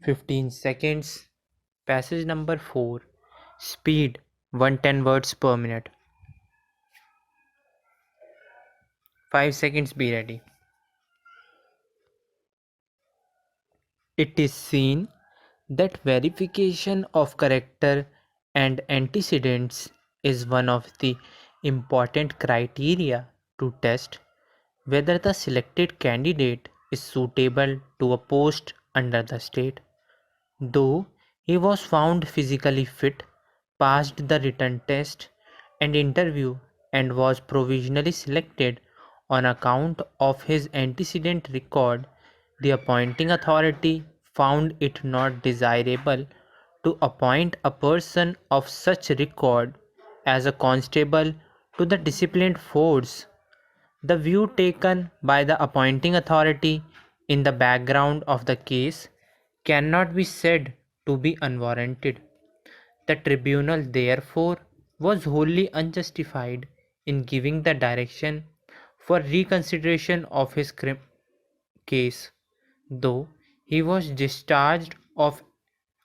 15 seconds. Passage number 4. Speed 110 words per minute. 5 seconds, be ready. It is seen that verification of character and antecedents is one of the important criteria to test whether the selected candidate is suitable to a post under the state. Though he was found physically fit, passed the written test and interview, and was provisionally selected on account of his antecedent record, the appointing authority found it not desirable to appoint a person of such record as a constable to the disciplined force. The view taken by the appointing authority in the background of the case cannot be said to be unwarranted. The tribunal, therefore, was wholly unjustified in giving the direction for reconsideration of his case, though he was discharged of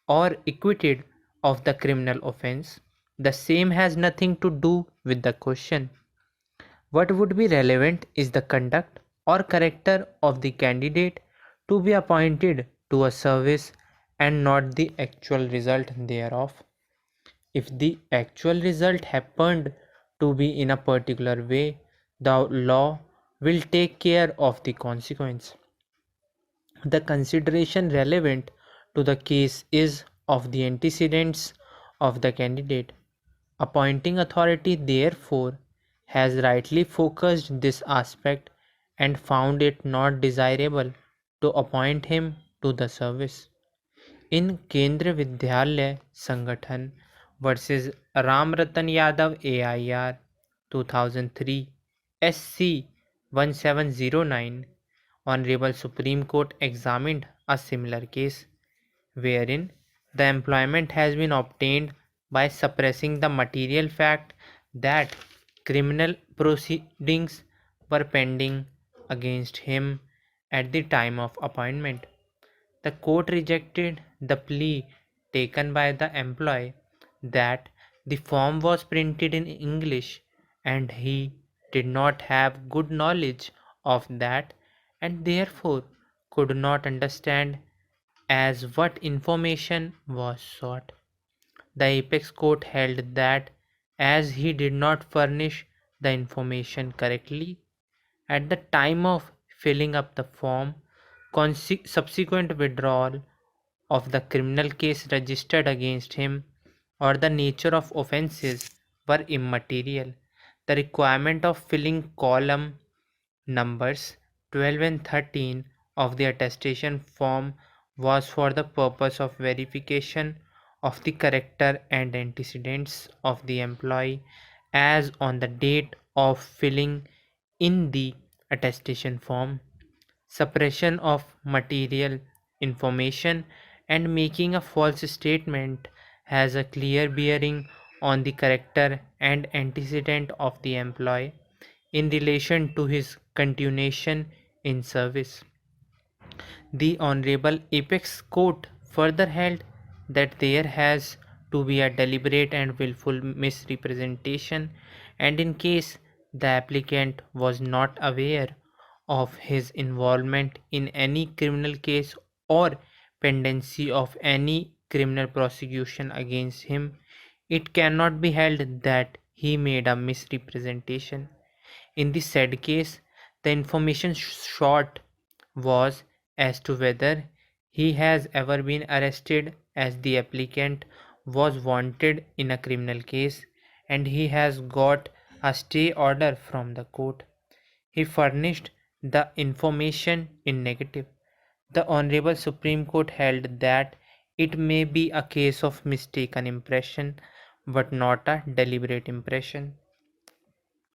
or acquitted of the criminal offence. The same has nothing to do with the question. What would be relevant is the conduct or character of the candidate to be appointed to a service and not the actual result thereof. If the actual result happened to be in a particular way, the law will take care of the consequence. The consideration relevant to the case is of the antecedents of the candidate. Appointing authority, therefore, has rightly focused this aspect and found it not desirable to appoint him to the service. In Kendra Vidyalaya Sangathan versus Ram Ratan Yadav AIR 2003 SC 1709, Honorable Supreme Court examined a similar case wherein the employment has been obtained by suppressing the material fact that criminal proceedings were pending against him at the time of appointment. The court rejected the plea taken by the employee that the form was printed in English and he did not have good knowledge of that and therefore could not understand as what information was sought. The apex court held that as he did not furnish the information correctly at the time of filling up the form, subsequent withdrawal of the criminal case registered against him or the nature of offences were immaterial. The requirement of filling column numbers 12 and 13 of the attestation form was for the purpose of verification of the character and antecedents of the employee as on the date of filling in the attestation form. Suppression of material information and making a false statement has a clear bearing on the character and antecedent of the employee in relation to his continuation in service. The Honorable Apex Court further held that there has to be a deliberate and willful misrepresentation, and in case the applicant was not aware of his involvement in any criminal case or pendency of any criminal prosecution against him, it cannot be held that he made a misrepresentation. In the said case, the information sought was as to whether he has ever been arrested, as the applicant was wanted in a criminal case and he has got a stay order from the court. He furnished the information in negative. The Honorable Supreme Court held that it may be a case of mistaken impression but not a deliberate impression.